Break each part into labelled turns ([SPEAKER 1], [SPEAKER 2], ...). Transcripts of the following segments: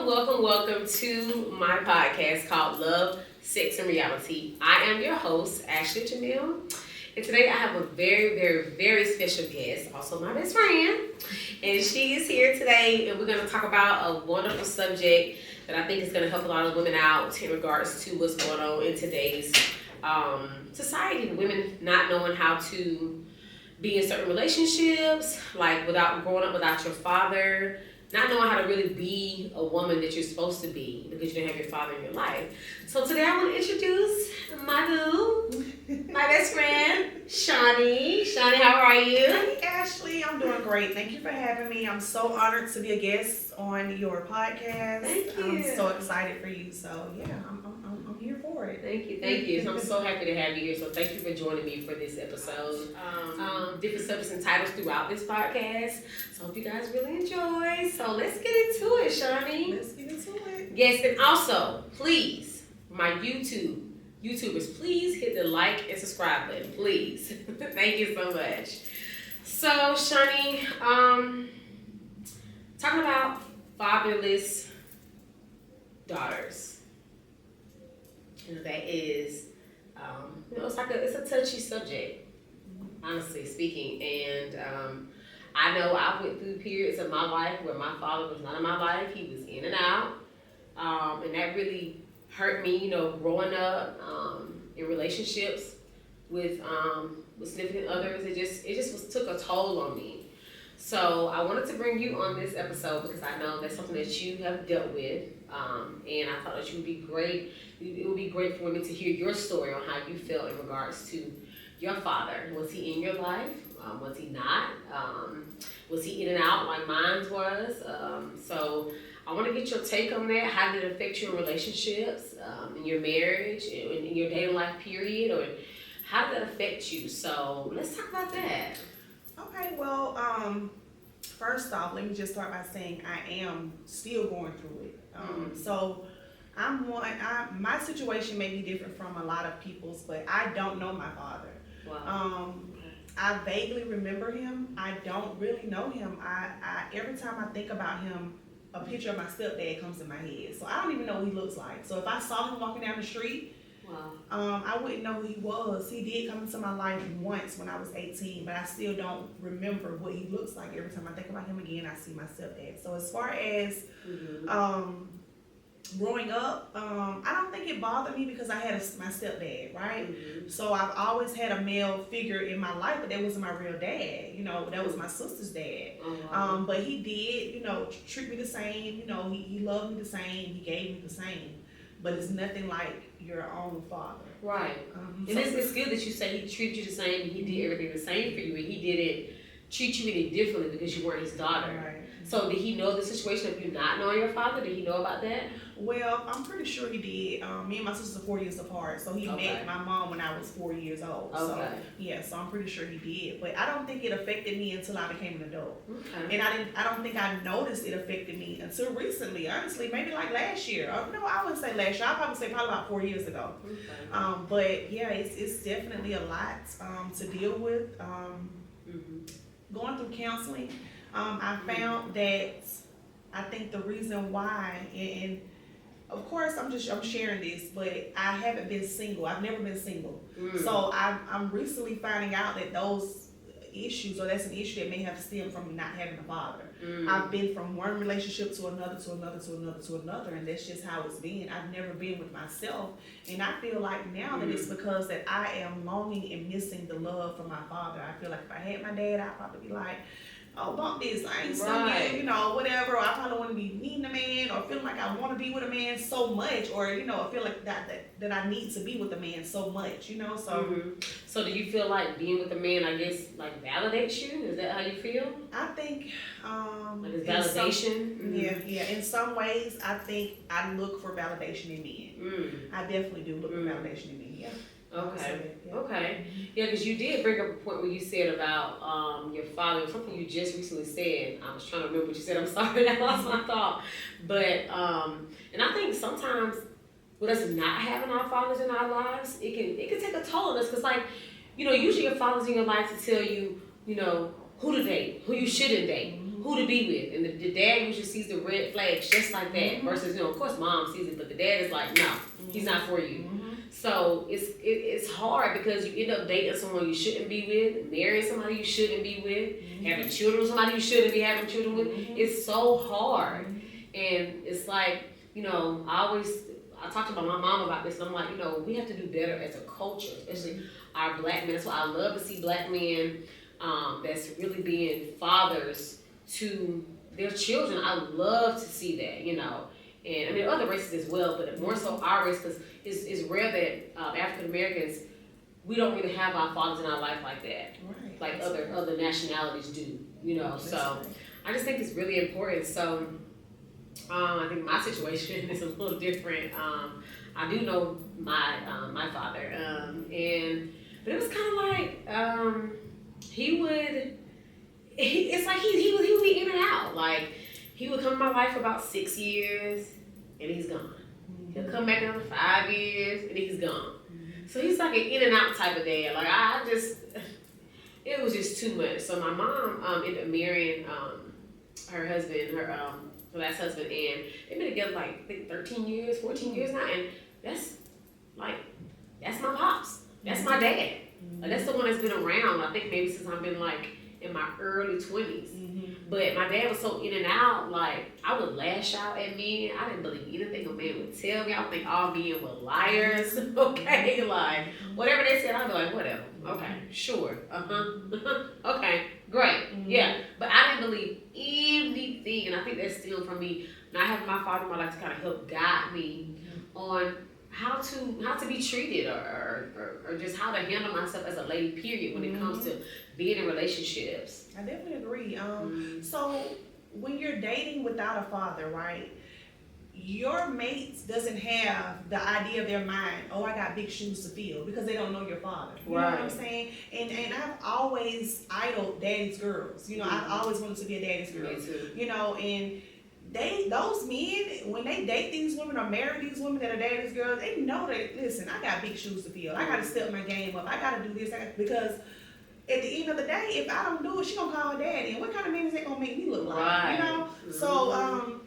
[SPEAKER 1] Welcome to my podcast called Love, Sex, and Reality. I am your host, Ashley Jamil, and today I have a very special guest, also my best friend, and she is here today, and we're going to talk about a wonderful subject that I think is going to help a lot of women out in regards to what's going on in today's society. Women not knowing how to be in certain relationships, like without growing up without your father, not knowing how to really be a woman that you're supposed to be because you didn't have your father in your life. So today I want to introduce my boo, my best friend, Shawnee. Shawnee, how are you?
[SPEAKER 2] Hey Ashley, I'm doing great. Thank you for having me. I'm so honored to be a guest on your podcast.
[SPEAKER 1] Thank you.
[SPEAKER 2] I'm so excited for you. So yeah, I'm here for it.
[SPEAKER 1] Thank you. So I'm so happy to have you here. So thank you for joining me for this episode. Different subjects and titles throughout this podcast. So I hope you guys really enjoy. So let's get into it, Shawnee.
[SPEAKER 2] Let's get into it.
[SPEAKER 1] Yes, and also, please, my YouTubers, please hit the like and subscribe button, please. Thank you so much. So, Shawnee, talking about fatherless daughters. You know, that is, it's a touchy subject, honestly speaking. And I know I went through periods of my life where my father was not in my life. He was in and out. And that really hurt me, growing up in relationships with significant others. It just took a toll on me. So I wanted to bring you on this episode because I know that's something that you have dealt with, and I thought that you would be great. It would be great for me to hear your story on how you felt in regards to your father. Was he in your life? Was he not? Was he in and out like mine was? So I want to get your take on that. How did it affect your relationships, in your marriage, in your dating life period, or how did that affect you? So let's talk about that.
[SPEAKER 2] Okay, well, first off, let me just start by saying I am still going through it. So my situation may be different from a lot of people's, but I don't know my father.
[SPEAKER 1] Wow.
[SPEAKER 2] I vaguely remember him. I don't really know him. I every time I think about him, a picture of my stepdad comes in my head. So I don't even know what he looks like. So if I saw him walking down the street,
[SPEAKER 1] wow,
[SPEAKER 2] I wouldn't know who he was. He did come into my life once when I was 18, but I still don't remember what he looks like. Every time I think about him again, I see my stepdad. So as far as growing up, I don't think it bothered me because I had my stepdad, right?
[SPEAKER 1] Mm-hmm.
[SPEAKER 2] So I've always had a male figure in my life, but that wasn't my real dad. That was my sister's dad.
[SPEAKER 1] Uh-huh.
[SPEAKER 2] But he did, treat me the same. He loved me the same. He gave me the same. But it's nothing like your own father.
[SPEAKER 1] Right. And it's good that you say he treated you the same and he did everything the same for you, and he didn't treat you any differently because you weren't his daughter.
[SPEAKER 2] Right.
[SPEAKER 1] So did he know the situation of you not knowing your father? Did he know about that?
[SPEAKER 2] Well, I'm pretty sure he did. Me and my sister are 4 years apart, so he met my mom when I was 4 years old.
[SPEAKER 1] Okay.
[SPEAKER 2] So yeah, so I'm pretty sure he did. But I don't think it affected me until I became an adult.
[SPEAKER 1] Okay.
[SPEAKER 2] And I don't think I noticed it affected me until recently. Honestly, maybe like last year. No, I wouldn't say last year. I'd probably say about 4 years ago.
[SPEAKER 1] Okay.
[SPEAKER 2] But yeah, it's definitely a lot to deal with. Going through counseling, I found that I think the reason why, and of course I'm sharing this, but I haven't been single. I've never been single. So I'm recently finding out that those issues, or that's an issue that may have stemmed from me not having a father. I've been from one relationship to another, and that's just how it's been. I've never been with myself, and I feel like now that it's because that I am longing and missing the love from my father. I feel like if I had my dad, I'd probably be like, oh, bump this, I ain't singing, whatever. Or I probably want to be needing a man, or feeling like I want to be with a man so much, or I feel like that I need to be with a man so much, So,
[SPEAKER 1] so do you feel like being with a man, I guess, like validates you? Is that how you feel?
[SPEAKER 2] I think
[SPEAKER 1] like it's validation.
[SPEAKER 2] Yeah. In some ways, I think I look for validation in men. I definitely do look for validation in men. Yeah.
[SPEAKER 1] Okay. Okay. Yeah, because you did bring up a point where you said about your father, something you just recently said. I was trying to remember what you said. I'm sorry, I lost my thought. But and I think sometimes with us not having our fathers in our lives, it can take a toll on us. Because usually your father's in your life to tell you, who to date, who you shouldn't date. who to be with. And the dad usually sees the red flags just like that. Versus, of course mom sees it, but the dad is like, no, he's not for you. So it's hard because you end up dating someone you shouldn't be with, marrying somebody you shouldn't be with, having children with somebody you shouldn't be having children with. It's so hard. And it's like, I talked to my mom about this, and I'm like, we have to do better as a culture, especially our black men. That's why I love to see black men that's really being fathers to their children. I love to see that, And I mean, other races as well, but more so our race, because it's rare that African Americans, we don't really have our fathers in our life like that, like other nationalities do, So I just think it's really important. So I think my situation is a little different. I do know my father, but it was kind of like he would be in and out. Like he would come in my life for about 6 years, and he's gone. He'll come back another 5 years, and he's gone. So he's like an in and out type of dad. Like it was just too much. So my mom ended up marrying her husband, her last husband, and they've been together like I think 13 years, 14 years now, and that's my pops. That's my dad. Like, that's the one that's been around. I think maybe since I've been like in my early 20s. But my dad was so in and out, like I would lash out at men. I didn't believe anything a man would tell me. I would think all men were liars. Okay, like whatever they said, I'd be like, whatever. Okay, sure. Okay, great. Yeah. But I didn't believe anything, and I think that's still from me not having my father in my life to kind of help guide me on how to be treated or just how to handle myself as a lady, period, when it comes to being in relationships.
[SPEAKER 2] I definitely agree. So when you're dating without a father, right, your mates doesn't have the idea of their mind, oh, I got big shoes to fill, because they don't know your father. You know what I'm saying? And I've always idoled daddy's girls. I've always wanted to be a daddy's girl.
[SPEAKER 1] Me too.
[SPEAKER 2] And those men, when they date these women or marry these women that are daddy's girls, they know that, listen, I got big shoes to fill. I got to step my game up. I got to do this, because at the end of the day, if I don't do it, she gonna call her daddy. And what kind of man is that gonna make me look like? So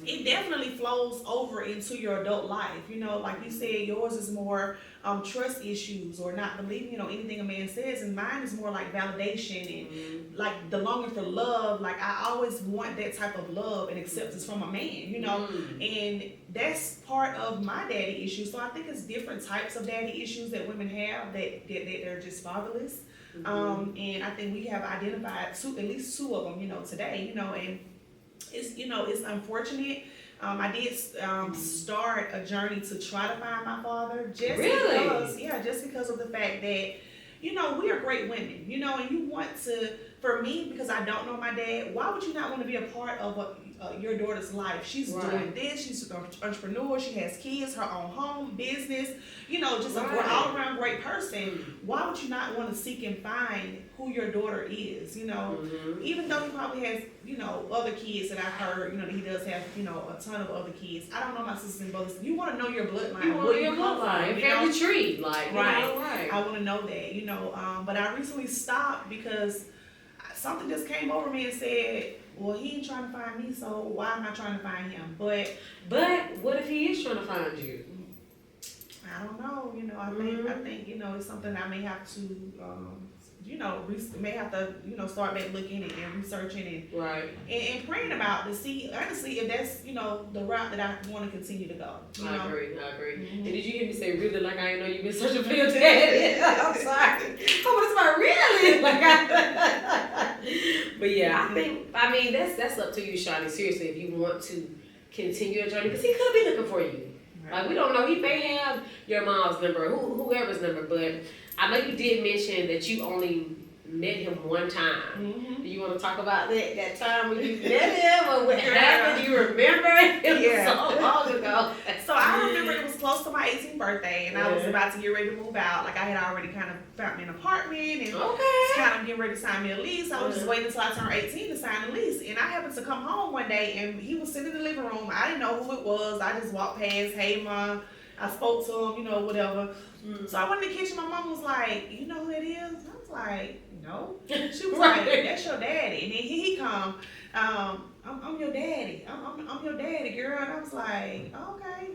[SPEAKER 2] it definitely flows over into your adult life. Like you said, yours is more trust issues or not believing, anything a man says, and mine is more like validation and like the longing for love. Like I always want that type of love and acceptance from a man, and that's part of my daddy issues. So I think it's different types of daddy issues that women have that they're just fatherless. And I think we have identified at least two of them, today, and it's unfortunate. I did start a journey to try to find my father just because of the fact that, we are great women, and you want to, for me, because I don't know my dad, why would you not want to be a part of your daughter's life? She's doing this, she's an entrepreneur, she has kids, her own home, business, just an all-around great person. Why would you not want to seek and find who your daughter is, even though he probably has, other kids that I've heard, that he does have, a ton of other kids. I don't know my sisters and brothers. You want to know your bloodline.
[SPEAKER 1] You want to know your bloodline, family tree, like,
[SPEAKER 2] right. I want to know that, but I recently stopped because something just came over me and said, well, he ain't trying to find me, so why am I trying to find him? But
[SPEAKER 1] what if he is trying to find you?
[SPEAKER 2] I don't know. I think it's something I may have to may have to start back looking and researching and praying about to see honestly if that's the route that I want to continue to go.
[SPEAKER 1] I agree. And did you hear me say really, like I know you've been searching for your dad? I'm sorry. Oh, that's my really like. But yeah, I mean that's up to you, Shawnee. Seriously, if you want to continue your journey, because he could be looking for you. Like we don't know. He may have your mom's number, whoever's number, but I know you did mention that you only met him one time. Do you want to talk about that time when you met him or what happened? Do you remember? It was so long ago.
[SPEAKER 2] So I remember it was close to my 18th birthday, and I was about to get ready to move out. Like I had already kind of found me an apartment and was kind of getting ready to sign me a lease. I was just waiting until I turned 18 to sign the lease. And I happened to come home one day, and he was sitting in the living room. I didn't know who it was. I just walked past, hey, Mom. I spoke to him, whatever. So I went in the kitchen. My mom was like, you know who that is? I was like, no. She was like, that's your daddy. And then he come, I'm your daddy. I'm your daddy, girl. And I was like, okay,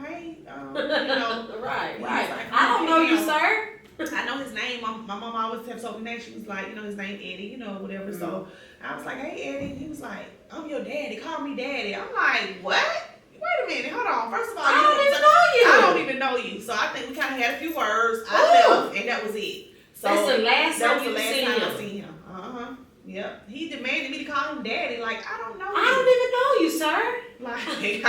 [SPEAKER 2] hey,
[SPEAKER 1] Right.
[SPEAKER 2] Like,
[SPEAKER 1] I don't know you, sir.
[SPEAKER 2] I know his name. My mom always kept told me that. She was like, his name Eddie, whatever. Mm-hmm. So I was like, hey, Eddie. He was like, I'm your daddy. Call me daddy. I'm like, what? Wait a minute. Hold on. First of all, I don't even know you. So I think we kind of had a few words. I left, and that was it. So
[SPEAKER 1] that's the last time I
[SPEAKER 2] seen him. Yep. He demanded me to call him daddy. Like, I don't know you.
[SPEAKER 1] I don't even know you, sir.
[SPEAKER 2] Like, I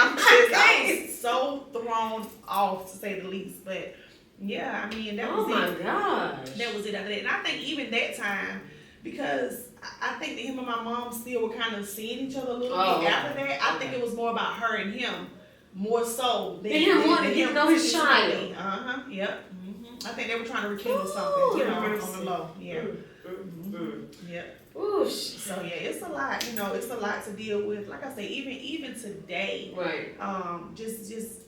[SPEAKER 2] was so thrown off, to say the least. But yeah, I mean, that was it.
[SPEAKER 1] Oh my gosh.
[SPEAKER 2] That was it after that. And I think even that time, because I think that him and my mom still were kind of seeing each other a little bit after that. I think it was more about her and him, more so than
[SPEAKER 1] him wanting to get to know his child.
[SPEAKER 2] Yep. I think they were trying to rekindle something, on the low. Yeah. Yep.
[SPEAKER 1] Ooh.
[SPEAKER 2] So yeah, it's a lot. It's a lot to deal with. Like I say, even today,
[SPEAKER 1] right?
[SPEAKER 2] Just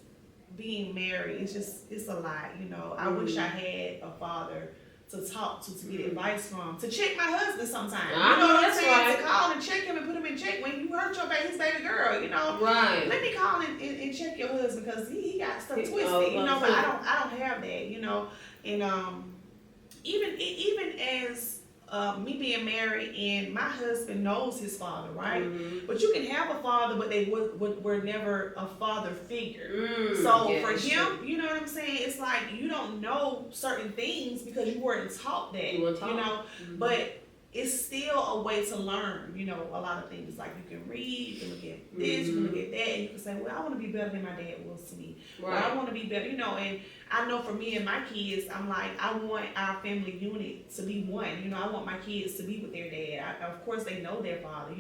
[SPEAKER 2] being married, it's a lot. I wish I had a father to talk to get advice from, to check my husband sometimes. You know what I'm saying? Right. To call and check him and put him in check when you hurt his baby girl.
[SPEAKER 1] Right.
[SPEAKER 2] Let me call and check your husband because he got stuff twisted. But I don't have that. And even as me being married and my husband knows his father, right? Mm-hmm. But you can have a father, but they were never a father figure. So for him, you know what I'm saying? It's like you don't know certain things because you weren't taught that, Mm-hmm. But it's still a way to learn, a lot of things. Like you can read, you can look at this, you can look at that, and you can say, well, I want to be better than my dad was to me. Right. Or I want to be better, and I know for me and my kids, I'm like, I want our family unit to be one. I want my kids to be with their dad. Of course, they know their father,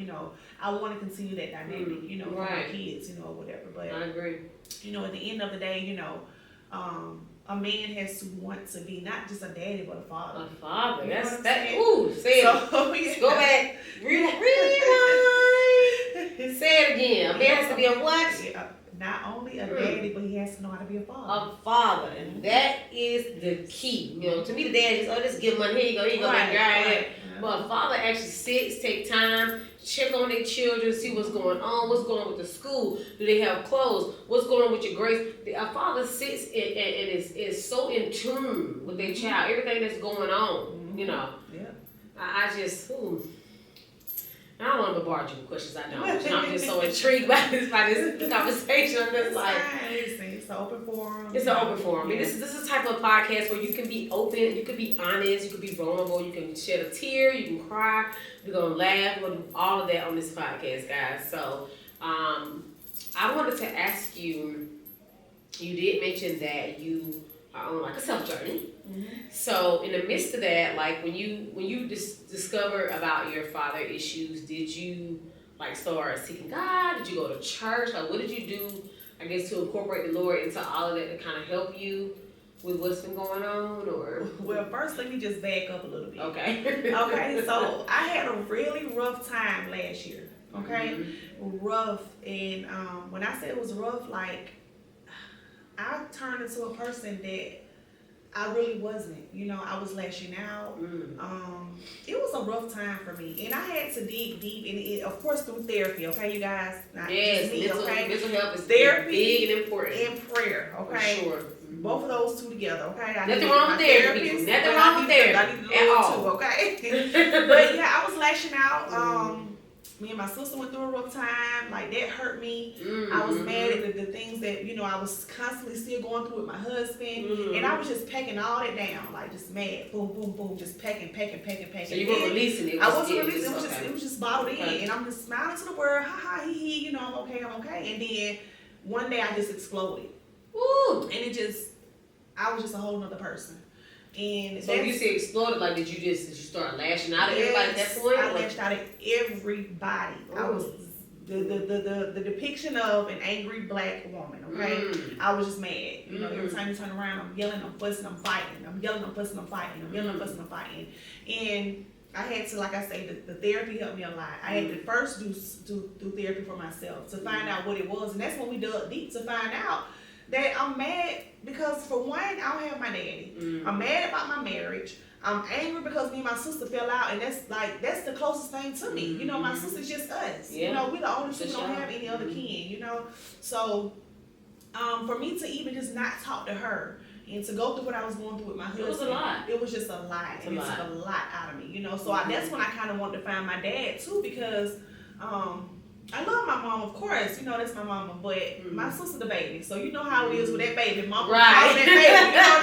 [SPEAKER 2] I want to continue that dynamic, for my kids, or whatever. But
[SPEAKER 1] I agree.
[SPEAKER 2] At the end of the day, a man has to want to be not just a daddy, but a father.
[SPEAKER 1] A father. That's that.
[SPEAKER 2] Saying?
[SPEAKER 1] Ooh, say it.
[SPEAKER 2] So, yeah.
[SPEAKER 1] Go back. Rewind. Say it again. A man has to be a what?
[SPEAKER 2] Yeah. Not only a daddy, but he has to know how to be a father.
[SPEAKER 1] A father. And that is the key. To me, the dad is, just give money. Here you go, right. But a father actually sits, take time, check on their children, see what's going on with the school. Do they have clothes? What's going on with your grades? A father sits and is so in tune with their child, everything that's going on, Yeah. I just, I don't want to bombard you with questions. I don't. I'm just so intrigued by this conversation. I'm just like,
[SPEAKER 2] it's an open forum.
[SPEAKER 1] It's an open forum. I mean, this is a type of podcast where you can be open, you can be honest, you can be vulnerable, you can shed a tear, you can cry, we're gonna laugh, we're gonna do all of that on this podcast, guys. So, I wanted to ask you. You did mention that you are on like a self journey. Mm-hmm. So in the midst of that, like when you discover about your father issues, did you like start seeking God? Did you go to church? Like what did you do, I guess, to incorporate the Lord into all of that to kind of help you with what's been going on? Or
[SPEAKER 2] well, first let me just back up a little bit.
[SPEAKER 1] Okay.
[SPEAKER 2] Okay, so I had a really rough time last year. Okay, rough, and when I say it was rough, like I turned into a person that I really wasn't. I was lashing out. It was a rough time for me. And I had to dig deep in it, of course, through therapy, okay, you guys? Not just me, okay?
[SPEAKER 1] Mental health is
[SPEAKER 2] therapy
[SPEAKER 1] big and important.
[SPEAKER 2] And prayer, okay?
[SPEAKER 1] For sure.
[SPEAKER 2] Both of those two together, okay?
[SPEAKER 1] Nothing wrong with therapy. Nothing wrong with therapy.
[SPEAKER 2] I need to at all. Too, okay? But yeah, I was lashing out. Me and my sister went through a rough time. Like, that hurt me. I was mad at the things that, I was constantly still going through with my husband. And I was just packing all that down. Like, just mad. Boom, boom, boom. Just packing. So
[SPEAKER 1] you weren't releasing it?
[SPEAKER 2] I wasn't releasing it. It was just bottled in. And I'm just smiling to the world. Ha, ha, he, he. I'm okay. And then one day I just exploded.
[SPEAKER 1] Ooh.
[SPEAKER 2] And I was just a whole nother person. And
[SPEAKER 1] so you say exploded, like did you start lashing out at everybody at that point?
[SPEAKER 2] I lashed out at everybody. Ooh. I was the depiction of an angry black woman, okay? I was just mad. Every time you turn around, I'm yelling, I'm fussing, I'm fighting. I'm yelling, I'm fussing, I'm fighting. I'm yelling, I'm fussing, I'm fighting. And I had to, like I say, the therapy helped me a lot. I had to first do therapy for myself to find out what it was. And that's when we dug deep to find out that I'm mad because for one, I don't have my daddy. I'm mad about my marriage. I'm angry because me and my sister fell out, and that's the closest thing to me. You know, my sister's just us.
[SPEAKER 1] Yeah.
[SPEAKER 2] You know, we're the only two. We
[SPEAKER 1] For
[SPEAKER 2] don't
[SPEAKER 1] sure.
[SPEAKER 2] have any other kin. You know, so for me to even just not talk to her and to go through what I was going through with my husband,
[SPEAKER 1] It was a lot.
[SPEAKER 2] It was just a lot, and it took a lot out of me. You know, so that's when I kind of wanted to find my dad too, because I love my mom, of course. You know, that's my mama, but my sister the baby. So you know how it is with that baby. Mama,
[SPEAKER 1] right.
[SPEAKER 2] that baby. You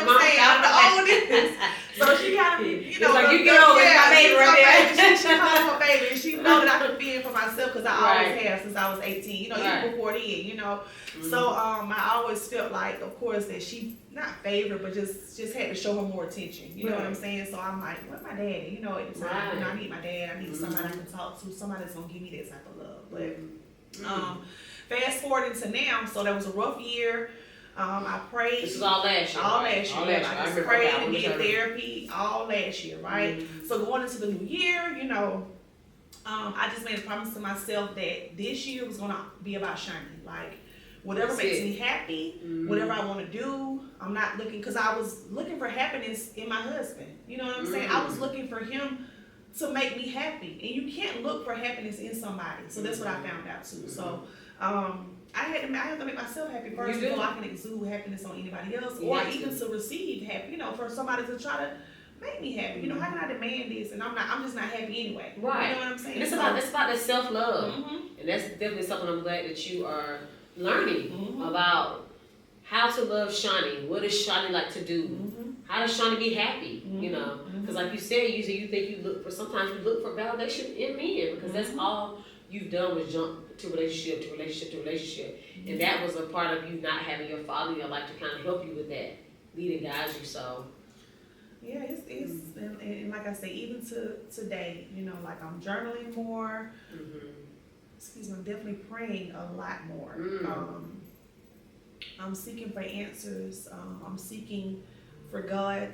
[SPEAKER 2] know what I'm saying? I'm the oldest. So she gotta be, you know.
[SPEAKER 1] It's like you get over my baby right there.
[SPEAKER 2] She calls my baby, and she know that I can fend for myself because I always have since I was 18. You know, even before then. You know, so I always felt like, of course, that she not favored, but just had to show her more attention. You know what I'm saying? So I'm like, what's my daddy? You know, at the time, you know, I need my dad. I need somebody I can talk to. Somebody that's gonna give me that type of love. But fast forward into now, so that was a rough year. I prayed.
[SPEAKER 1] This was all last year.
[SPEAKER 2] All last year. I just prayed and did
[SPEAKER 1] therapy.
[SPEAKER 2] therapy all last year, right? So going into the new year, you know, I just made a promise to myself that this year was gonna be about shining. Like whatever makes me happy, whatever I want to do. I'm not looking, because I was looking for happiness in my husband. You know what I'm saying? I was looking for him to make me happy, and you can't look for happiness in somebody. So that's what I found out too. So I had to make myself happy first before I can exude happiness on anybody else, or even to receive happy. You know, for somebody to try to make me happy. You know, how can I demand this and I'm just not happy anyway.
[SPEAKER 1] Right.
[SPEAKER 2] You know what I'm saying?
[SPEAKER 1] And it's about that self-love, and that's definitely something I'm glad that you are learning about how to love Shani. What does Shani like to do? How does Shani be happy? You know, because like you said, usually you think sometimes you look for validation in men, because that's all you've done was jump to relationship to relationship to relationship, and that was a part of you not having your father in your life to kind of help you with that, lead and guide you. So
[SPEAKER 2] yeah, it's and like I say, even to today, you know, like I'm journaling more. Excuse me, I'm definitely praying a lot more. I'm seeking for answers. I'm seeking for God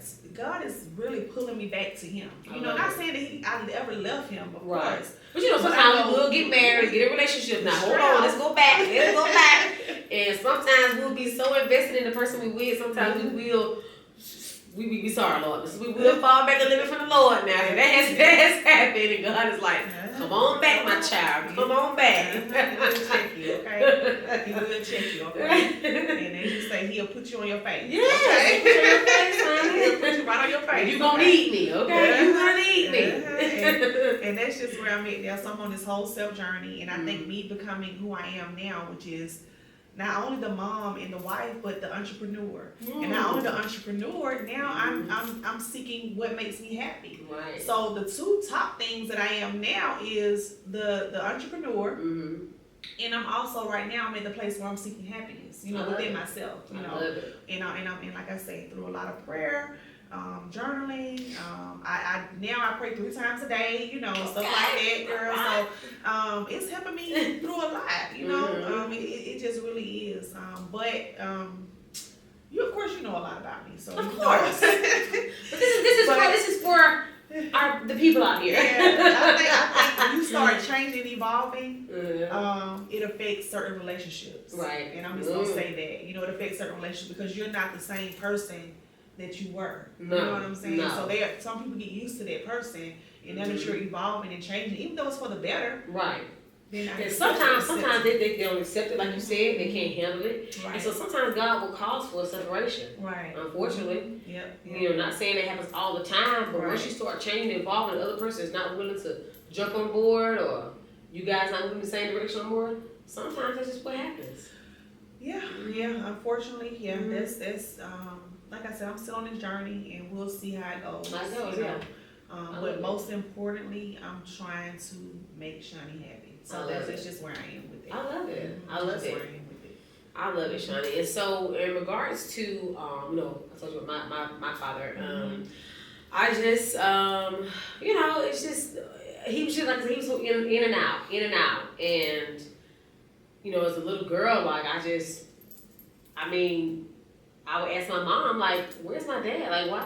[SPEAKER 2] is really pulling me back to Him. You know, not saying that I ever left Him, of course.
[SPEAKER 1] But you know, sometimes we'll get married, get a relationship. Now, hold on, let's go back. And sometimes we'll be so invested in the person we with. Sometimes we be sorry, Lord. We will fall back a little bit from the Lord now. And that has happened, and God is like, come on back, my child. Come on back.
[SPEAKER 2] He will check you, okay? He will check you, okay? And then you say He'll put you on your face.
[SPEAKER 1] Yes,
[SPEAKER 2] okay?
[SPEAKER 1] put you on your face, honey.
[SPEAKER 2] He'll put you right on your face.
[SPEAKER 1] You gonna need me, okay? You gonna need me.
[SPEAKER 2] And that's just where I'm at now. So I'm on this whole self journey, and I think me becoming who I am now, which is not only the mom and the wife, but the entrepreneur. And not only the entrepreneur, now I'm seeking what makes me happy.
[SPEAKER 1] Right.
[SPEAKER 2] So the two top things that I am now is the entrepreneur, and I'm also right now I'm at the place where I'm seeking happiness, you know, within myself, you know. And like I say, through a lot of prayer, journaling, I pray 3 times a day, you know, stuff like that, girl. So it's helping me through a lot, you know. It just really is. You of course you know a lot about me, so
[SPEAKER 1] of course. But this is for the people out here.
[SPEAKER 2] Yeah, I think when you start changing, evolving, it affects certain relationships.
[SPEAKER 1] Right.
[SPEAKER 2] And I'm just gonna say that, you know, it affects certain relationships because you're not the same person that you were. You know what I'm saying? So some people get used to that person, and now that you're evolving and changing, even though it's for the better.
[SPEAKER 1] Right.
[SPEAKER 2] And
[SPEAKER 1] sometimes they don't accept it, like you said, they can't handle it.
[SPEAKER 2] Right.
[SPEAKER 1] And so sometimes God will cause for a separation.
[SPEAKER 2] Right.
[SPEAKER 1] Unfortunately.
[SPEAKER 2] Yep.
[SPEAKER 1] You know, not saying that happens all the time, but once you start changing and evolving, the other person is not willing to jump on board, or you guys not moving the same direction on board, sometimes that's just what happens.
[SPEAKER 2] Yeah, unfortunately, that's like I said, I'm still on this journey, and we'll see how it goes. You know? But most importantly, I'm trying to make Shani happy. So that's just where I am with it.
[SPEAKER 1] I love it. I love it, Shani. And so, in regards to, you know, I told you about my father. I just, you know, it's just he was just like he was in and out, and you know, as a little girl, like I would ask my mom, like, where's my dad? Like, why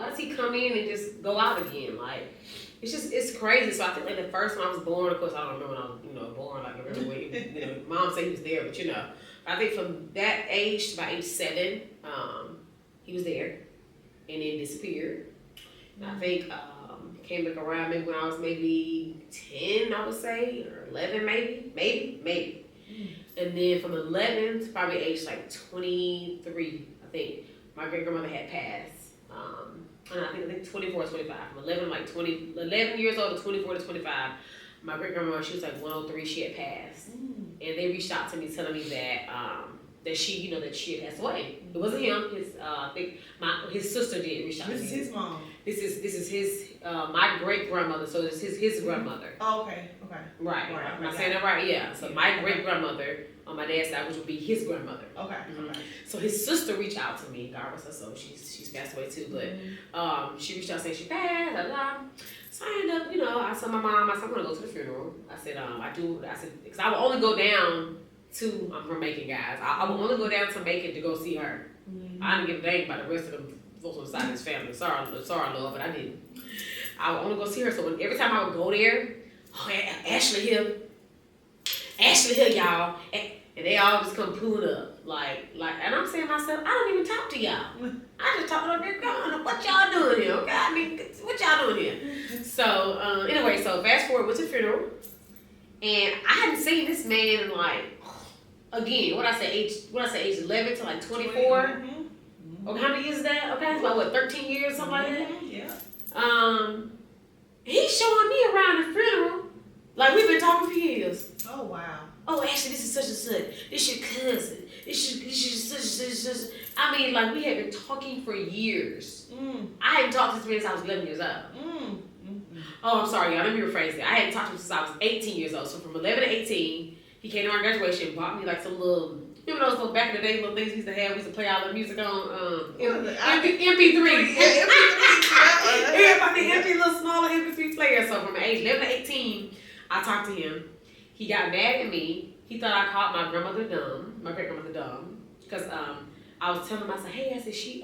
[SPEAKER 1] does he come in and just go out again? Like, it's crazy. So I think like the first time I was born, of course I don't remember when I was, you know, born, like I remember when, you know, mom said he was there, but you know, I think from that age to about age 7, he was there and then disappeared. And I think came back around maybe when I was maybe 10, I would say, or 11 maybe. And then from 11 to probably age like 23, I think my great grandmother had passed. And I think 24 or 25. From 11 years old to 24 to 25. My great grandma, she was like 103. She had passed, and they reached out to me telling me that that she had passed away. It wasn't him. I think his sister did reach out to me.
[SPEAKER 2] This is his mom.
[SPEAKER 1] This is his my great grandmother. So this is his grandmother.
[SPEAKER 2] Oh, okay.
[SPEAKER 1] Right. Am I saying that right? Yeah. So my great grandmother on my dad's side, which would be his grandmother.
[SPEAKER 2] Okay.
[SPEAKER 1] So his sister reached out to me. God rest her soul. She's passed away too, but she reached out saying she passed. Blah, blah. So I ended up, I told my mom, I said, I'm going to go to the funeral. I said, because I would only go down I'm from Macon, guys. I would only go down to Macon to go see her. I didn't give a dang about the rest of them folks on the side of his family. Sorry, Lord, but I didn't. I would only go see her. So every time I would go there, Ashley here, y'all. And they always come pulling up. And I'm saying to myself, I don't even talk to y'all. I just talk to them, going, what y'all doing here? Okay, I mean, what y'all doing here? So, anyway, fast forward, went to the funeral. And I hadn't seen this man in again, age 11 to 24? Okay, how many years is that? Okay, it's about 13 years, something like that?
[SPEAKER 2] Yeah.
[SPEAKER 1] He's showing me around the funeral. We've been talking for years.
[SPEAKER 2] Oh, wow.
[SPEAKER 1] Oh, actually, this is such and such. This your cousin. This is such. I mean, we had been talking for years. I hadn't talked to this man since I was 11 years old. Oh, I'm sorry, y'all. Let me rephrase that. I hadn't talked to him since I was 18 years old. So from 11 to 18, he came to our graduation and bought me some little, remember those little back in the day little things we used to have? We used to play all the music on MP3. Everybody MP little smaller MP3 player. So from age 11 to 18, I talked to him. He got mad at me. He thought I called my grandmother dumb, my great grandmother dumb, because I was telling him, I said, hey, I said, she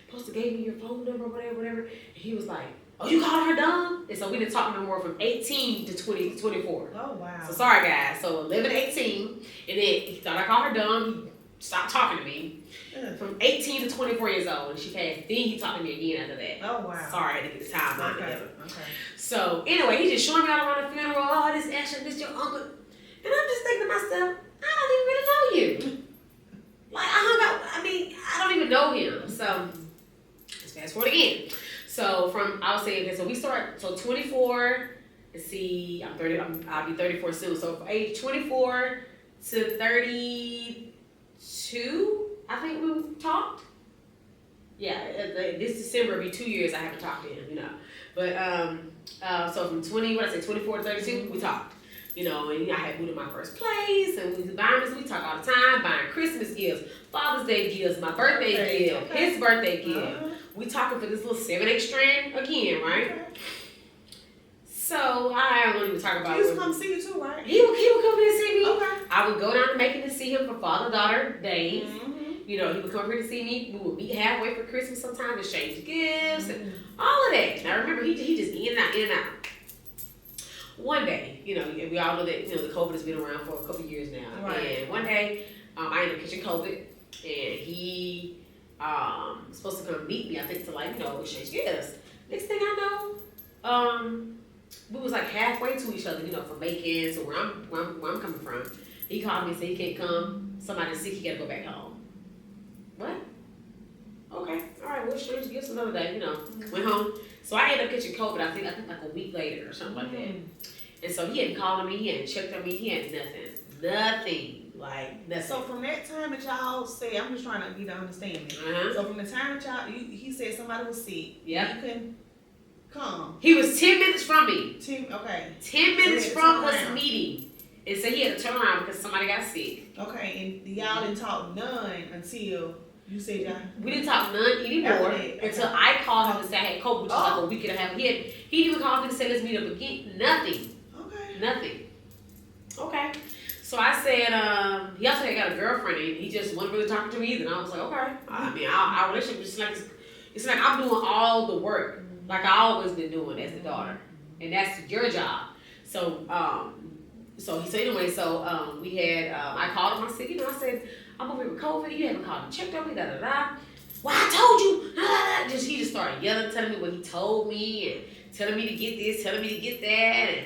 [SPEAKER 1] supposed to gave me your phone number, whatever. And he was like, oh, you called her dumb? And so we didn't talk no more from 18 to 24.
[SPEAKER 2] Oh, wow.
[SPEAKER 1] So sorry, guys. So 11 to 18, and then he thought I called her dumb. He stopped talking to me. From 18 to 24 years old, and she passed. Then he talked to me again after that.
[SPEAKER 2] Oh, wow.
[SPEAKER 1] Sorry, I had to get the timeline together.
[SPEAKER 2] Okay.
[SPEAKER 1] So anyway, he just showing me all around the funeral. Oh, this Ashley, this your uncle. And I'm just thinking to myself, I don't even really know you. I don't even know him. So let's fast forward again. So I was saying, so we start, 24, let's see, I'm 30, I'll be 34 soon. So from age 24 to 32, I think we talked. Yeah, this December will be 2 years I haven't talked to him, But, so from 24 to 32, we talked. And I had moved to my first place, and we talk all the time, buying Christmas gifts, Father's Day gifts, my birthday gift, his birthday gift. We talking for this little 7/8 strand again, right? Okay. So I don't even talk about.
[SPEAKER 2] He used to come see you too, right?
[SPEAKER 1] He would come here to see me.
[SPEAKER 2] Okay.
[SPEAKER 1] I would go down to Macon to see him for father-daughter days. He would come here to see me. We would meet halfway for Christmas sometimes, exchange gifts and all of that. Now remember, he just in and out. One day, we all know that the COVID has been around for a couple of years now. Right. And one day, I ended up catching COVID, and he was supposed to come meet me. I think to exchange gifts. Next thing I know, we was halfway to each other, from Macon to where I'm coming from. He called me and said he can't come. Somebody's sick. He got to go back home. What? Okay. All right. We'll exchange gifts another day. Went home. So I ended up catching COVID. I think a week later or something like that. And so he hadn't called me. He hadn't checked on me. He had nothing. Nothing.
[SPEAKER 2] So from that time that y'all said, I'm just trying to get an understanding. So from the time that he said somebody was sick. Yeah. You couldn't come.
[SPEAKER 1] He was 10 minutes from me.
[SPEAKER 2] 10
[SPEAKER 1] minutes from us meeting. And so he had to turn around because somebody got sick.
[SPEAKER 2] Okay, and y'all didn't talk none until you said y'all.
[SPEAKER 1] We didn't talk none anymore until I called him and said I had COVID, which was a week and a half. He didn't even call me to say let's meet up again. Nothing. Okay. Nothing. Okay. So I said, he also had got a girlfriend and he just wasn't really talking to me either. And I was like, okay. I mean, our relationship is it's like I'm doing all the work, like I always been doing as the daughter. And that's your job. So, anyway, we had, I called him, I said, I said, I'm over here with COVID, you haven't called and checked on me, da da da. Well, I told you, da, da, da. He just started yelling, telling me what he told me, and telling me to get this, telling me to get that, and,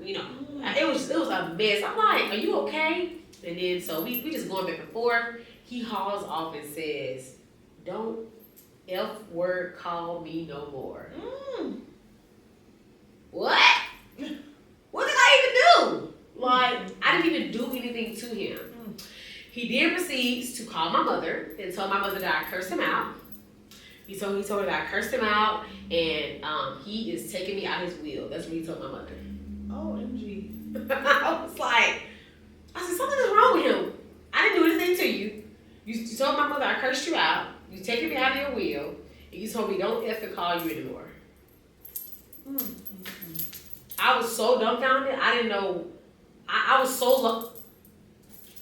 [SPEAKER 1] it was a mess. I'm like, are you okay? And then, so we just going back and forth. He hauls off and says, don't F word call me no more. What? What did I even do? Like, I didn't even do anything to him. He then proceeds to call my mother and tell my mother that I cursed him out. He told her that I cursed him out, and he is taking me out his will. That's what he told my mother.
[SPEAKER 2] OMG.
[SPEAKER 1] I was like, I said, something is wrong with him. I didn't do anything to you. You told my mother I cursed you out. You taking me out of your will, and you told me don't ever call you anymore. I was so dumbfounded. I didn't know. I was so low.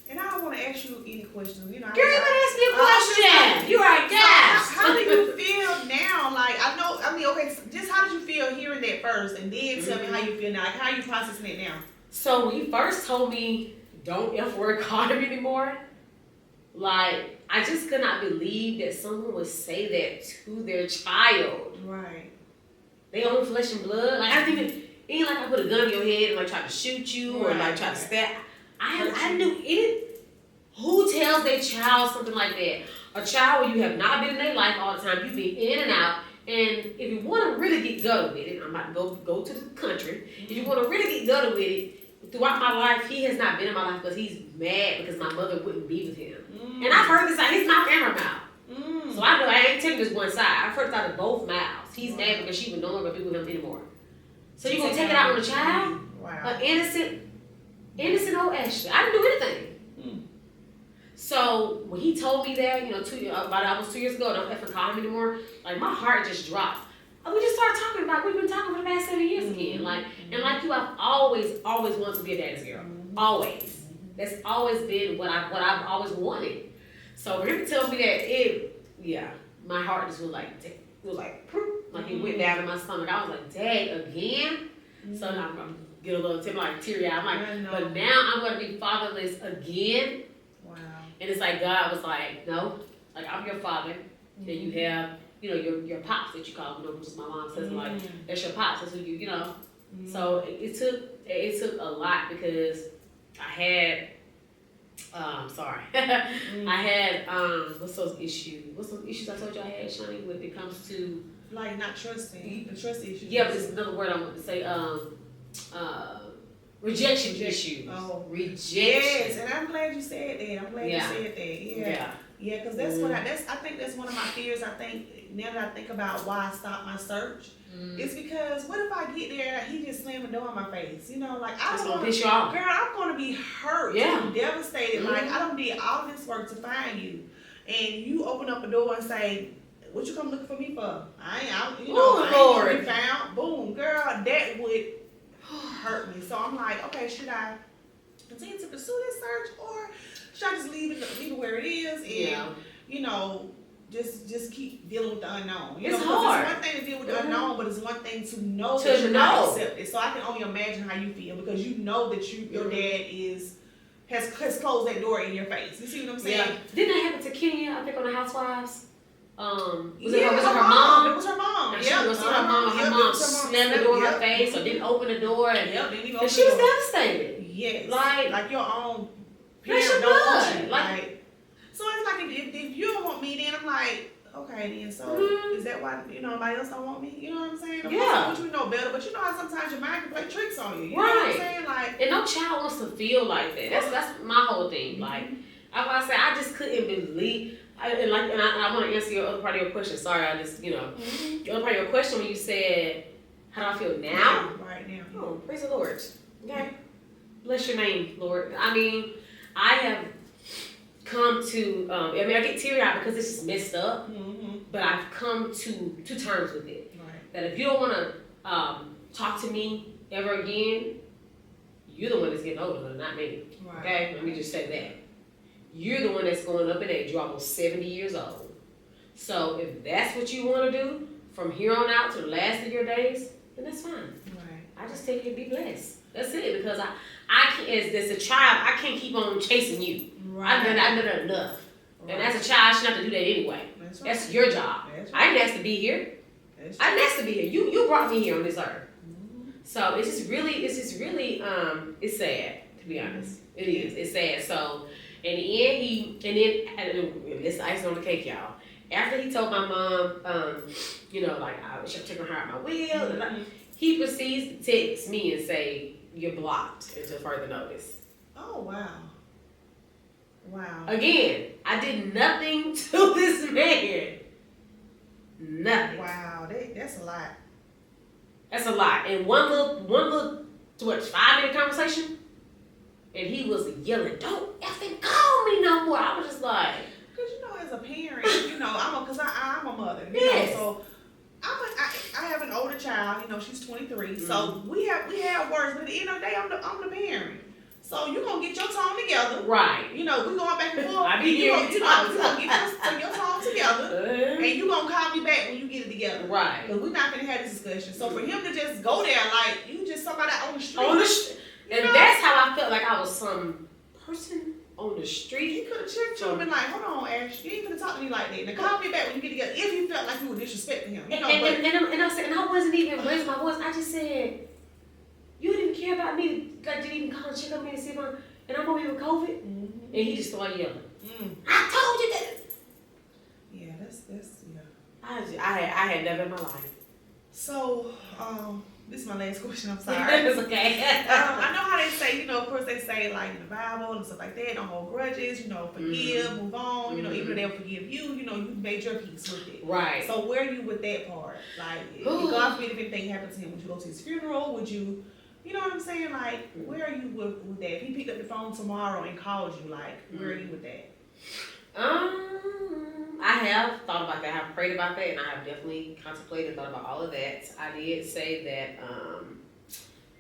[SPEAKER 2] And I don't want to ask you any questions.
[SPEAKER 1] Girl, you better ask me a question. You are a guest.
[SPEAKER 2] How do you feel now? Okay, so just how did you feel hearing that first, and then tell me how you feel now? Like, how are you processing it now?
[SPEAKER 1] So when he first told me, don't F word call him anymore, like, I just could not believe that someone would say that to their child.
[SPEAKER 2] Right.
[SPEAKER 1] They own flesh and blood. Like, it ain't like I put a gun in your head and like try to shoot you or like try to stab. I knew it. Who tells their child something like that? A child where you have not been in their life all the time, you've been in and out, and if you want to really get gutted with it, I'm about to go to the country. If you want to really get gutted with it, throughout my life, he has not been in my life because he's mad because my mother wouldn't be with him. And I've heard this out his mouth and her mouth. So I know I ain't taking this one side. I've heard it out of both mouths. He's mad because she would no longer be with him anymore. So you're going to take it out on a child?
[SPEAKER 2] Wow.
[SPEAKER 1] An innocent old Ashley. I didn't do anything. So when he told me that, about almost 2 years ago, don't ever call him anymore, like my heart just dropped. We just started talking about, we've been talking for the past 7 years again. And like you, I've always wanted to be a daddy's girl. Always. That's always been what I've always wanted. So for him to tell me that, my heart just was like, it went down in my stomach. I was like, Dad, again? So I'm get a little teary-eyed. I'm like, but now I'm going to be fatherless again.
[SPEAKER 2] Wow.
[SPEAKER 1] And it's like God was like, no, like I'm your father, and you have, your pops that you call them, which is my mom says, like, that's your pops, that's who you. So it took a lot because I had, I had, what's those issues I told you I had, Shani, when it comes to,
[SPEAKER 2] like, not trusting, the trust issues.
[SPEAKER 1] Yeah, but it's another word I want to say, rejection issues.
[SPEAKER 2] Oh,
[SPEAKER 1] rejection.
[SPEAKER 2] Yes, and I'm glad you said that. I'm glad you said that. Yeah, because that's what I think that's one of my fears. I think now that I think about why I stopped my search, it's because what if I get there and he just slammed the door in my face? I don't want to piss you off. Girl, I'm gonna be hurt. Yeah. I'm devastated. Like I done did all this work to find you, and you open up a door and say, "What you come looking for me for? I ain't gonna be found." Boom, girl, that would hurt me. So I'm like, okay, should I continue to pursue this search, or should I just leave it where it is and just keep dealing with the unknown?
[SPEAKER 1] It's hard.
[SPEAKER 2] It's one thing to deal with the unknown, but it's one thing to know that you're not accepted. So I can only imagine how you feel because you know that your dad has closed that door in your face. You see what I'm saying?
[SPEAKER 1] Yeah. Didn't that happen to Kenya? I think on the Housewives. Was
[SPEAKER 2] it
[SPEAKER 1] her mom? It was her mom.
[SPEAKER 2] Yeah.
[SPEAKER 1] She was her mom. Her mom slammed the door in her face or didn't open the door. And she was devastated.
[SPEAKER 2] Yes.
[SPEAKER 1] Like
[SPEAKER 2] your own
[SPEAKER 1] parent
[SPEAKER 2] don't want you.
[SPEAKER 1] Like,
[SPEAKER 2] so it's like if you don't want me, then I'm like, okay, then so is that why nobody else don't want me? You know what I'm saying? Of course, you know better, but you know how sometimes your mind can play tricks on you. You know what I'm saying? Like,
[SPEAKER 1] and no child wants to feel like that. That's my whole thing. Like I just couldn't believe. I want to answer your other part of your question. Sorry, I just your other part of your question when you said, how do I feel now?
[SPEAKER 2] Right now.
[SPEAKER 1] Oh, praise the Lord. Okay, bless your name, Lord. I mean, I have come to. I get teary-eyed because it's just messed up. But I've come to terms with it. Right. That if you don't want to talk to me ever again, you're the one that's getting older, not me. Right. Okay, let me just say that. You're the one that's going up in age. You're almost 70 years old. So if that's what you want to do from here on out to the last of your days, then that's fine. Right. I just tell you to be blessed. That's it. Because I can't, as a child, I can't keep on chasing you.
[SPEAKER 2] Right.
[SPEAKER 1] I know that enough. Right. And as a child, I shouldn't have to do that anyway. That's, right. That's your job. That's right. I didn't ask to be here. I didn't ask to be here. You brought me here on this earth. Mm-hmm. So it's just really, it's sad, to be honest. It is. It's sad. So in the end, it's icing on the cake, y'all. After he told my mom, you know, like I was taking her out my will, mm-hmm. He proceeds to text me and say, "You're blocked until further notice."
[SPEAKER 2] Oh, wow. Wow.
[SPEAKER 1] Again, I did nothing to this man. Nothing.
[SPEAKER 2] Wow, that's a lot.
[SPEAKER 1] That's a lot. And one little, 5-minute conversation, and he was yelling, "Don't effing call me no more." I was just like,
[SPEAKER 2] because you know, as a parent, you know, I'm a mother. You
[SPEAKER 1] yes.
[SPEAKER 2] know, so I have an older child. You know, she's 23. Mm-hmm. So we have words, but at the end of the day, I'm the parent. So you gonna get your tone together,
[SPEAKER 1] right?
[SPEAKER 2] You know, we going back and forth.
[SPEAKER 1] I be here.
[SPEAKER 2] You gonna get your tone together, and you gonna call me back when you get it together,
[SPEAKER 1] right?
[SPEAKER 2] Because we're not gonna have this discussion. So for him to just go there like you just somebody on the street,
[SPEAKER 1] and know? That's how I felt like I was some person on the street.
[SPEAKER 2] He could have checked you and been like, "Hold on, Ash, you ain't gonna talk to me like that." Now call me back when you get together. If you felt like you were disrespecting him, you know.
[SPEAKER 1] And I said, and I wasn't even raising my voice. I just said, "You didn't care about me, like didn't even call and check on me and see if I'm gonna be with COVID." Mm-hmm. And he just started yelling. I told you that.
[SPEAKER 2] Yeah, that's yeah.
[SPEAKER 1] I had never in my life.
[SPEAKER 2] So, this is my last question. I'm sorry.
[SPEAKER 1] It's okay.
[SPEAKER 2] I know how they say, you know, of course they say like in the Bible and stuff like that, don't hold grudges, you know, forgive, mm-hmm. move on, mm-hmm. you know, even though they'll forgive you, you know, you made your peace with it.
[SPEAKER 1] Right.
[SPEAKER 2] So where are you with that part? Like, if God forbid if anything happened to him, would you go to his funeral? Would you, you know what I'm saying? Like, where are you with that? If he picked up the phone tomorrow and called you, like, where are you with that?
[SPEAKER 1] I have thought about that. I have prayed about that, and I have definitely contemplated, thought about all of that. I did say that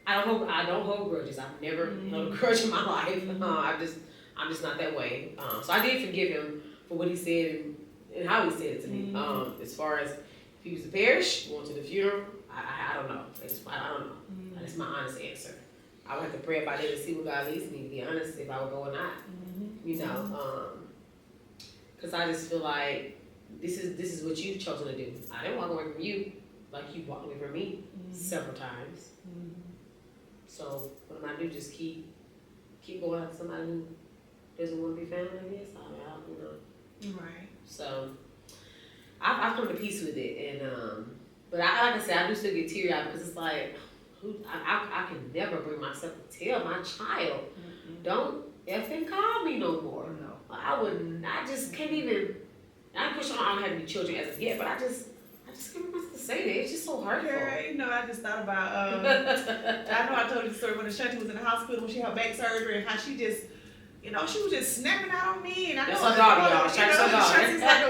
[SPEAKER 1] I don't hold grudges. I've never held a grudge in my life. I'm just not that way. So I did forgive him for what he said and how he said it to me. As far as if he was the parish, going to the funeral, I don't know. I don't know. That's my honest answer. I would have to pray about it and see what God leads me, to be honest, if I would go or not. You know, because I just feel like this is what you've chosen to do. I didn't walk away from you like you walked away from me several times. So what am I do? Just keep going after somebody who doesn't want to be family, I guess. You know.
[SPEAKER 2] Right.
[SPEAKER 1] So I've come to peace with it, and but like I said, I do still get teary eyed because it's like, I can never bring myself to tell my child, don't effing call me no more. No. I wouldn't. I just can't even. I'm pretty sure I don't have any children as of yet, but I just can't remember to say that. It's just so hurtful.
[SPEAKER 2] Yeah, you know, I just thought about. I know I told you the story when Ashanti was in the hospital when she had back surgery and how she just, you know, she was just snapping out on me, and I know
[SPEAKER 1] that's her daughter, y'all. Ashanti's
[SPEAKER 2] her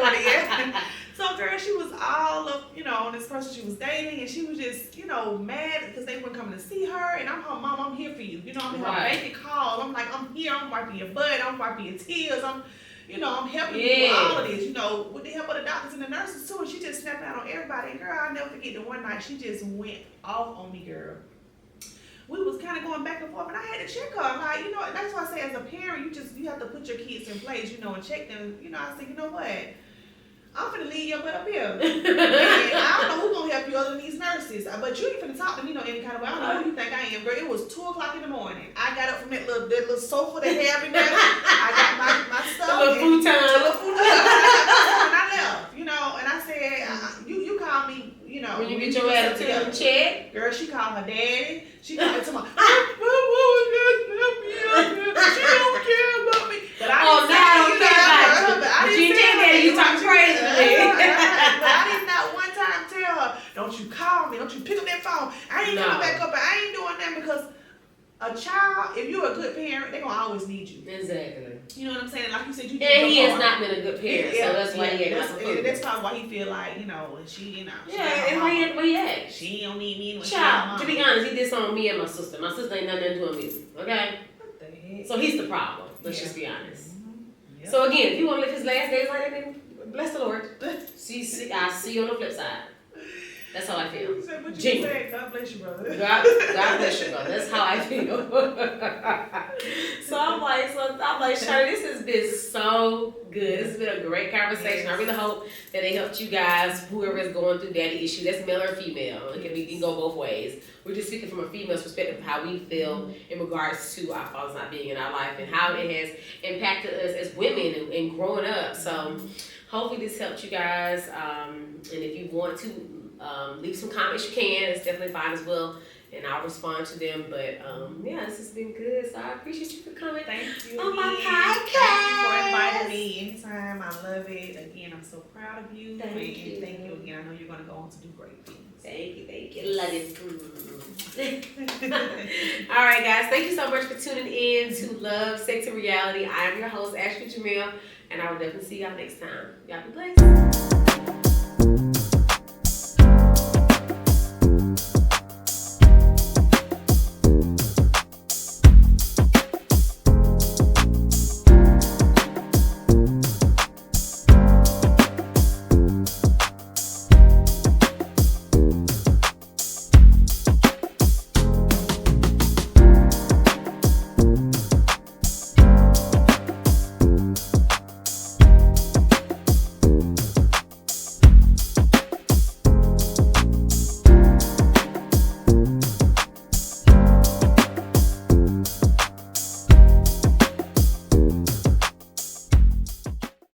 [SPEAKER 2] daughter. Yeah. So, girl, she was all up, you know, on this person she was dating, and she was just, you know, mad because they weren't coming to see her. And I'm her mom, I'm here for you. You know, I'm in her baby call. I'm like, I'm here, I'm wiping your butt, I'm wiping your tears, I'm helping you with all of this, you know, with the help of the doctors and the nurses too. And she just snapped out on everybody. And girl, I'll never forget the one night she just went off on me, girl. We was kind of going back and forth, and I had to check her. I'm like, you know, that's why I say as a parent, you have to put your kids in place, you know, and check them. You know, I said, you know what? I'm finna leave your butt up here. And I don't know who's gonna help you other than these nurses. But you ain't finna talk to me no any kind of way. I don't know who you think I am, girl. It was 2:00 in the morning. I got up from that little sofa they have in there. I got my stuff.
[SPEAKER 1] The little futon.
[SPEAKER 2] And I left, you know, and I said, you call me, you know.
[SPEAKER 1] When you get your attitude checked.
[SPEAKER 2] Girl, she called her daddy. She called me to my mom just left me up here. She don't care about me. But I didn't say,
[SPEAKER 1] but you did that. You talk crazy to me.
[SPEAKER 2] But I did not one time tell her, don't you call me, don't you pick up that phone. I ain't coming back up, I ain't doing that because a child, if you're a good parent, they're going to always need you.
[SPEAKER 1] Exactly.
[SPEAKER 2] You know what I'm saying? Like you said, you
[SPEAKER 1] and he has not been a good parent, so that's why he ain't
[SPEAKER 2] that's probably why he feel like, you know, she, you know.
[SPEAKER 1] Yeah, and where he at?
[SPEAKER 2] She don't need me.
[SPEAKER 1] Child, to be honest, he did something with me and my sister. My sister ain't nothing to do with me, okay?
[SPEAKER 2] What the heck?
[SPEAKER 1] So he's the problem. Let's just be honest.
[SPEAKER 2] Yep.
[SPEAKER 1] So again, if you want to live his last days like that, then bless the Lord. I see you on the flip side. That's how I feel.
[SPEAKER 2] You said what you
[SPEAKER 1] Genuine.
[SPEAKER 2] said. God bless you, brother.
[SPEAKER 1] God bless you, bro. That's how I feel. So I'm like, Shirley, this has been so good. This has been a great conversation. I really hope that it helped you guys, whoever is going through daddy issues. That's male or female. It can go both ways. We're just speaking from a female's perspective of how we feel in regards to our fathers not being in our life and how it has impacted us as women and growing up. So hopefully this helped you guys. And if you want to leave some comments, you can. It's definitely fine as well. And I'll respond to them. But yeah, this has been good. So I appreciate you for coming.
[SPEAKER 2] Thank you.
[SPEAKER 1] On my
[SPEAKER 2] Thank
[SPEAKER 1] podcast.
[SPEAKER 2] you for inviting me anytime. I love it. Again, I'm so proud of you.
[SPEAKER 1] Thank
[SPEAKER 2] and
[SPEAKER 1] you.
[SPEAKER 2] Thank you again. I know you're going to go on to do great things.
[SPEAKER 1] Thank you. Love it. All right, guys. Thank you so much for tuning in to Love, Sex, and Reality. I am your host, Ashley Jamil, and I will definitely see y'all next time. Y'all be blessed.